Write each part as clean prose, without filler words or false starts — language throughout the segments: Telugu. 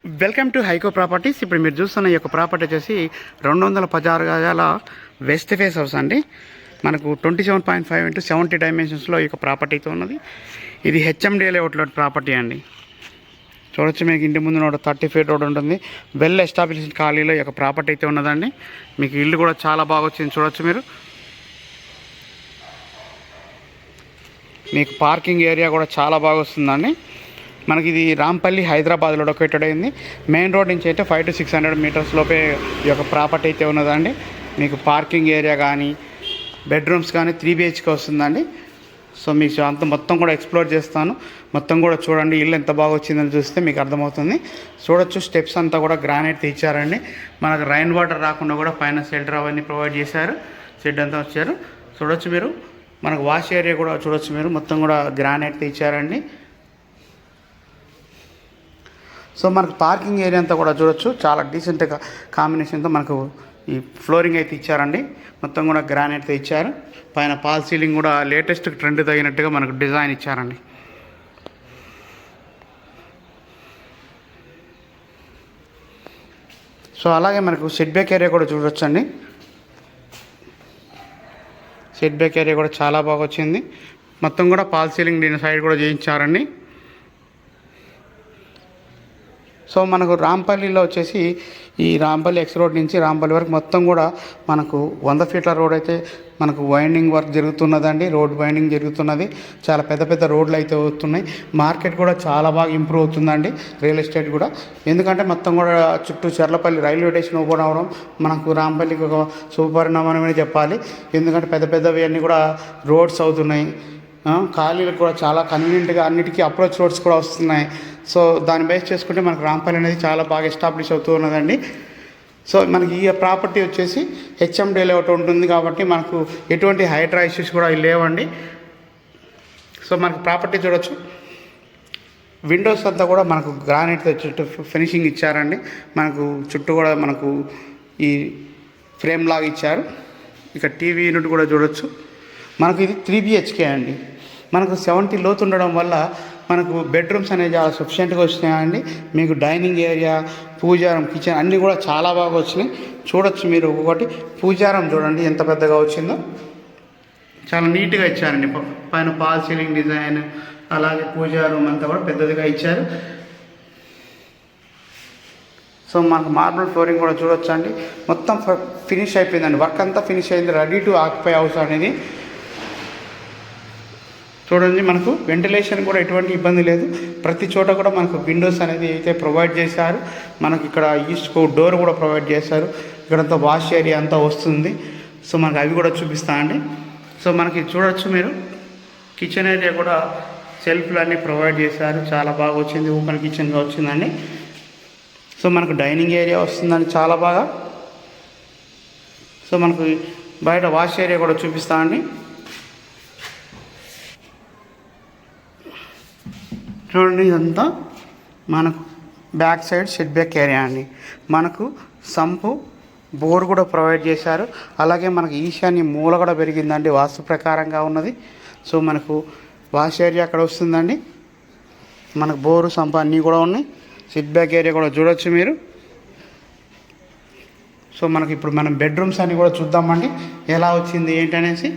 Welcome to హైకో properties. ఇప్పుడు మీరు చూస్తున్న ఈ యొక్క ప్రాపర్టీ వచ్చేసి 216 గజాల వెస్ట్ ఫేస్ హౌస్ అండి. మనకు 27.5 into 70 డైమెన్షన్స్లో ఈ యొక్క ప్రాపర్టీ అయితే ఉన్నది. ఇది హెచ్ఎండి లేఅవుట్లో ప్రాపర్టీ అండి. చూడొచ్చు, మీకు ఇంటి ముందు 30 feet రోడ్ ఉంటుంది. వెల్ ఎస్టాబ్లిష్డ్ ఖాళీలో ఈ యొక్క ప్రాపర్టీ అయితే ఉన్నదండి. మీకు ఇల్లు కూడా చాలా బాగా వచ్చింది. చూడొచ్చు, మీకు పార్కింగ్ ఏరియా కూడా చాలా బాగా వస్తుందండి. మనకి ఇది రాంపల్లి, హైదరాబాద్లో లొకేటెడ్ అయింది. మెయిన్ రోడ్ నుంచి అయితే 500 to 600 meters లోపే ఈ యొక్క ప్రాపర్టీ అయితే ఉన్నదండి. మీకు పార్కింగ్ ఏరియా కానీ బెడ్రూమ్స్ కానీ 3 BHK వస్తుందండి. సో మీకు అంత మొత్తం కూడా ఎక్స్ప్లోర్ చేస్తాను. మొత్తం కూడా చూడండి, ఇల్లు ఎంత బాగా వచ్చిందని చూస్తే మీకు అర్థమవుతుంది. చూడొచ్చు, స్టెప్స్ అంతా కూడా గ్రానైట్ ఇచ్చారండి. మనకు రైన్ వాటర్ రాకుండా కూడా పైన షెల్టర్ అవన్నీ ప్రొవైడ్ చేశారు. షెడ్ అంతా వచ్చారు. చూడొచ్చు మనకు వాష్ ఏరియా కూడా చూడొచ్చు, మొత్తం కూడా గ్రానైట్ ఇచ్చారండి. సో మనకు పార్కింగ్ ఏరియా అంతా కూడా చూడొచ్చు, చాలా డీసెంట్గా కాంబినేషన్తో మనకు ఈ ఫ్లోరింగ్ అయితే ఇచ్చారండి. మొత్తం కూడా గ్రానైట్తో ఇచ్చారు. పైన పాల్ సీలింగ్ కూడా లేటెస్ట్ ట్రెండ్ తగినట్టుగా మనకు డిజైన్ ఇచ్చారండి. సో అలాగే మనకు షెడ్ బ్యాక్ ఏరియా కూడా చూడొచ్చండి. షెడ్ బ్యాక్ ఏరియా కూడా చాలా బాగా వచ్చింది. మొత్తం కూడా పాల్ సీలింగ్ దీని సైడ్ కూడా చేయించారండి. సో మనకు రాంపల్లిలో వచ్చేసి ఈ రాంపల్లి ఎక్స్ రోడ్ నుంచి రాంపల్లి వరకు మొత్తం కూడా మనకు 100 feet రోడ్ అయితే మనకు వైండింగ్ వర్క్ జరుగుతున్నదండి. రోడ్ వైండింగ్ జరుగుతున్నది. చాలా పెద్ద పెద్ద రోడ్లు అయితే అవుతున్నాయి. మార్కెట్ కూడా చాలా బాగా ఇంప్రూవ్ అవుతుందండి, రియల్ ఎస్టేట్ కూడా. ఎందుకంటే మొత్తం కూడా చుట్టూ చర్లపల్లి రైల్వే స్టేషన్ ఓపెన్ అవ్వడం మనకు రాంపల్లికి ఒక శుభపరిణామని చెప్పాలి. ఎందుకంటే పెద్ద పెద్దవి అన్నీ కూడా రోడ్స్ అవుతున్నాయి. ఖాళీలకు కూడా చాలా కన్వీనియంట్గా అన్నిటికీ అప్రోచ్ రోడ్స్ కూడా వస్తున్నాయి. సో దాన్ని బేస్ చేసుకుంటే మనకు రాంపల్లి అనేది చాలా బాగా ఎస్టాబ్లిష్ అవుతూ ఉన్నదండి. సో మనకి ఈ ప్రాపర్టీ వచ్చేసి హెచ్ఎండి లేఅవుట్ ఉంటుంది కాబట్టి మనకు ఎటువంటి హైడ్రా ఇష్యూస్ కూడా లేవండి. సో మనకు ప్రాపర్టీ చూడొచ్చు, విండోస్ అంతా కూడా మనకు గ్రానైట్తో చుట్టూ ఫినిషింగ్ ఇచ్చారండి. మనకు చుట్టూ కూడా మనకు ఈ ఫ్రేమ్ లాగా ఇచ్చారు. ఇక టీవీ యూనిట్ కూడా చూడొచ్చు. మనకు ఇది 3 BHK అండి. మనకు 70 లోతు ఉండడం వల్ల మనకు బెడ్రూమ్స్ అనేవి చాలా సఫిషియెంట్గా వచ్చినాయండి. మీకు డైనింగ్ ఏరియా, పూజారం, కిచెన్ అన్నీ కూడా చాలా బాగా వచ్చినాయి. చూడొచ్చు, మీరు ఒకటి పూజారం చూడండి ఎంత పెద్దగా వచ్చిందో, చాలా నీట్గా ఇచ్చారండి. పైన పాల్ సీలింగ్ డిజైన్, అలాగే పూజారం అంతా కూడా పెద్దదిగా ఇచ్చారు. సో మనకు మార్బుల్ ఫ్లోరింగ్ కూడా చూడొచ్చు అండి. మొత్తం ఫినిష్ అయిపోయిందండి. వర్క్ అంతా ఫినిష్ అయింది. రెడీ టు ఆక్యుపై హౌస్ అనేది. చూడండి, మనకు వెంటిలేషన్ కూడా ఎటువంటి ఇబ్బంది లేదు. ప్రతి చోట కూడా మనకు విండోస్ అనేది అయితే ప్రొవైడ్ చేశారు. మనకి ఇక్కడ ఈస్ట్కు డోర్ కూడా ప్రొవైడ్ చేశారు. ఇక్కడంతా వాష్ ఏరియా అంతా వస్తుంది. సో మనకు అవి కూడా చూపిస్తామండి. సో మనకి చూడొచ్చు, మీరు కిచెన్ ఏరియా కూడా సెల్ఫ్లు అన్నీ ప్రొవైడ్ చేశారు. చాలా బాగా వచ్చింది, ఓపెన్ కిచెన్గా వచ్చిందండి. సో మనకు డైనింగ్ ఏరియా వస్తుందండి చాలా బాగా. సో మనకు బయట వాష్ ఏరియా కూడా చూపిస్తామండి. చూడండి, ఇదంతా మనకు back side shed back area అండి. మనకు సంపు, బోర్ కూడా ప్రొవైడ్ చేశారు. అలాగే మనకు ఈశాన్య మూల కూడా పెరిగిందండి, వాస్తు ప్రకారంగా ఉన్నది. సో మనకు వాష్ ఏరియా అక్కడ వస్తుందండి. మనకు బోరు, సంపు అన్నీ కూడా ఉన్నాయి. షెడ్ బ్యాక్ ఏరియా కూడా చూడొచ్చు మీరు. సో మనకి ఇప్పుడు మనం బెడ్రూమ్స్ అన్నీ కూడా చూద్దామండి, ఎలా వచ్చింది ఏంటనేసి.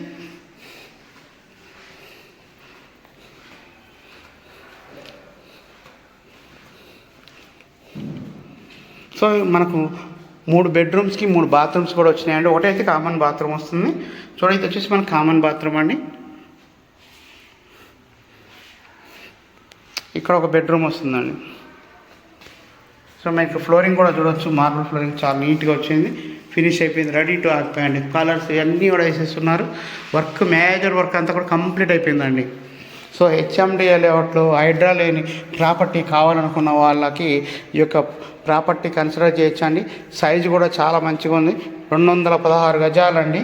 సో మనకు 3 bedrooms-కి 3 bathrooms కూడా వచ్చినాయండి. ఒకటైతే కామన్ బాత్రూమ్ వస్తుంది. చూడైతే వచ్చేసి మనకు కామన్ బాత్రూమ్ అండి. ఇక్కడ ఒక బెడ్రూమ్ వస్తుందండి. సో మనకి ఫ్లోరింగ్ కూడా చూడొచ్చు, మార్బుల్ ఫ్లోరింగ్ చాలా నీట్గా వచ్చింది, ఫినిష్ అయిపోయింది, రెడీ టు ఆక్యుపై అండి. కలర్స్ ఇవన్నీ కూడా వేసేస్తున్నారు. వర్క్, మేజర్ వర్క్ అంతా కూడా కంప్లీట్ అయిపోయిందండి. సో హెచ్ఎండి లేఅవుట్లో హైడ్రా లేని ప్రాపర్టీ కావాలనుకున్న వాళ్ళకి ఈ యొక్క ప్రాపర్టీ కన్సిడర్ చేయొచ్చండి. సైజు కూడా చాలా మంచిగా ఉంది. 216 గజాలండి.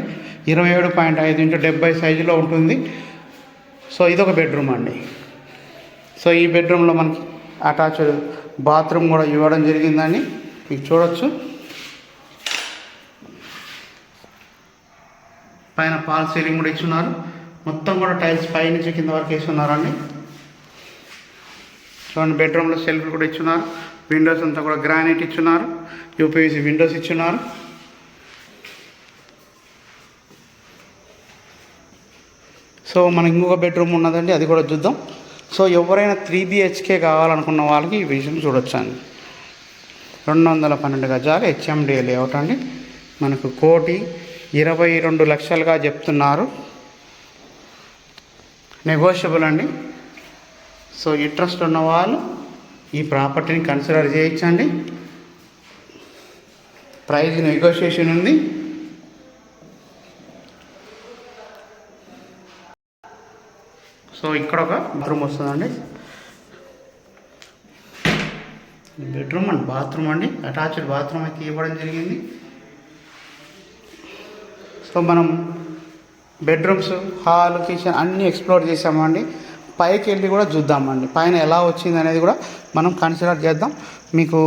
27.5 into 70 సైజులో ఉంటుంది. సో ఇదొక బెడ్రూమ్ అండి. సో ఈ బెడ్రూమ్లో మనకి అటాచ్డ్ బాత్రూమ్ కూడా ఇవ్వడం జరిగిందండి. మీకు చూడొచ్చు, పైన పాల్ సీలింగ్ కూడా ఇచ్చున్నారు. మొత్తం కూడా టైల్స్ పై నుంచి కింద వరకు వేస్తున్నారండి. చూడండి బెడ్రూమ్లో సెల్ఫ్లు కూడా ఇచ్చున్నారు. విండోస్ అంతా కూడా గ్రానైట్ ఇచ్చున్నారు. యూపీవీసీ విండోస్ ఇచ్చున్నారు. సో మనకి ఇంకొక బెడ్రూమ్ ఉన్నదండి, అది కూడా చూద్దాం. సో ఎవరైనా 3 BHK కావాలనుకున్న వాళ్ళకి ఈ విషయం చూడొచ్చు అండి. 212 గజాలు HMD లేఅవుట్ అండి. మనకు 1,22,00,000గా చెప్తున్నారు. నెగోషియబుల్ అండి. సో ఇంట్రెస్ట్ ఉన్న వాళ్ళు ఈ ప్రాపర్టీని కన్సిడర్ చేయొచ్చండి. ప్రైస్ నెగోషియేషన్ ఉంది. సో ఇక్కడ ఒక బెడ్రూమ్ వస్తుందండి. బెడ్రూమ్ అండ్ బాత్రూమ్ అండి, అటాచ్డ్ బాత్రూమ్ అయితే ఇవ్వడం జరిగింది. సో మనం బెడ్రూమ్స్, హాల్, కిచెన్ అన్నీ ఎక్స్ప్లోర్ చేసామండి. పైకి వెళ్ళి కూడా చూద్దామండి, పైన ఎలా వచ్చింది అనేది కూడా మనం కన్సిడర్ చేద్దాం. మీకు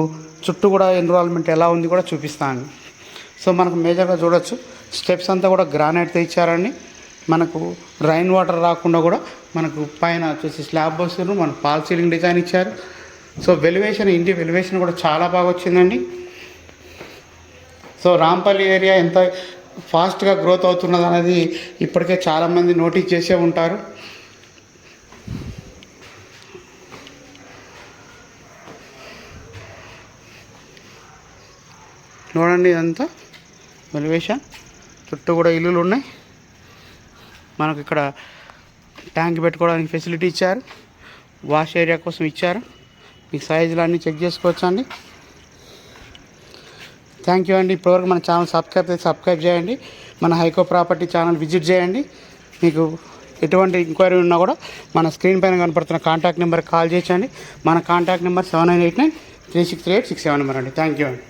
చుట్టూ కూడా ఎన్విరాన్మెంట్ ఎలా ఉంది కూడా చూపిస్తాను. సో మనకు మేజర్గా చూడొచ్చు, స్టెప్స్ అంతా కూడా గ్రానైట్తో ఇచ్చారండి. మనకు రైన్ వాటర్ రాకుండా కూడా మనకు పైన వచ్చేసి స్లాబ్ వస్తున్నారు. మనకు ఫాల్ సీలింగ్ డిజైన్ ఇచ్చారు. సో వెలివేషన్, ఇంటి వెలివేషన్ కూడా చాలా బాగా వచ్చిందండి. సో రాంపల్లి ఏరియా ఎంత ఫాస్ట్గా గ్రోత్ అవుతున్నది అనేది ఇప్పటికే చాలామంది నోటీస్ చేసే ఉంటారు. చూడండి ఇదంతా వెలివేషన్, చుట్టూ కూడా ఇల్లులు ఉన్నాయి. మనకు ఇక్కడ ట్యాంక్ పెట్టుకోవడానికి ఫెసిలిటీ ఇచ్చారు. వాష్ ఏరియా కోసం ఇచ్చారు. మీకు సైజులు అన్నీ చెక్ చేసుకోవచ్చు అండి. థ్యాంక్ యూ అండి. ఇప్పటివరకు మన ఛానల్ సబ్స్క్రైబ్ చేయండి. మన హైకో ప్రాపర్టీ ఛానల్ విజిట్ చేయండి. మీకు ఎటువంటి ఎంక్వైరీ ఉన్నా కూడా మన స్క్రీన్ పైన కనపడుతున్న కాంటాక్ట్ నెంబర్కి కాల్ చేయొచ్చండి. మన కాంటాక్ట్ నెంబర్ 7989 368 671 అండి. థ్యాంక్ యూ అండి.